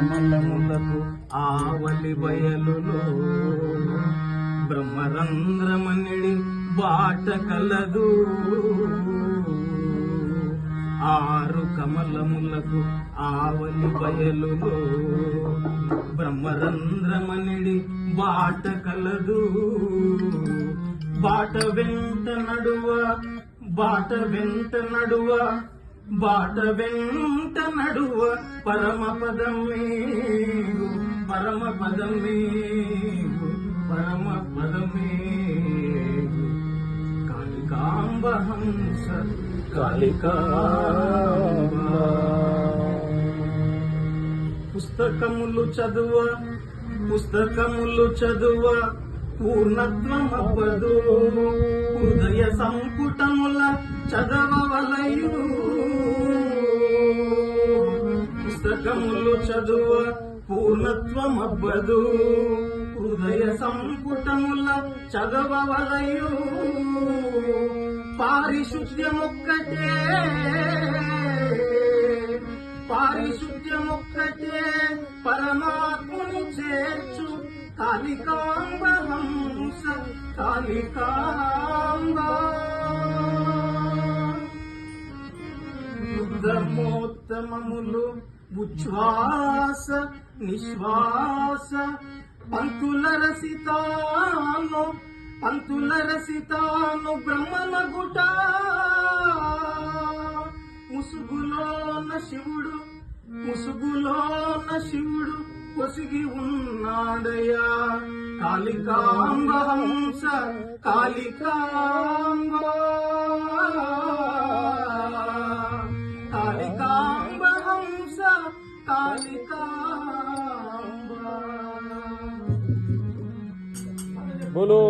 కమలములకు ఆవలి బయలులో బ్రహ్మరంధ్రమనిడి బాట కలదు. ఆరు కమలములకు ఆవలి బయలులో బ్రహ్మరంధ్రమనిడి బాట కలదు. బాట వెంట నడువ బాట వెంట నడువ బాట వెంట నడువ పరమపదమే పరమపదమే పరమపదమే. కాళికాంబ హంస కాళికాంబ. పుస్తకములు చదువ పుస్తకములు చదువ పూర్ణత్వమవ్వదు. హృదయ సంపుటముల చదవవలయు. పుస్తకములు చదువ పూర్ణత్వమవ్వదు. హృదయ సంపుటముల చదవవలయు. పారిశుద్ధ్యమొక్కటే పారిశుద్ధ్యమొక్కటే పరమాత్మను చేర్చు. కాళికాంబ హంస కాళికాంబ. ధర్మోత్తమములు ఉచ్ఛ్వాస నిశ్వాస పంతుల రసితాను బ్రహ్మమగుట. ముసుగులోన శివుడు కొసిగి ఉన్నాడయ్యా. కాళికాంబ హంస కాళికాంబ. కాళికాంబ హంస కాళికాంబ. बोलो।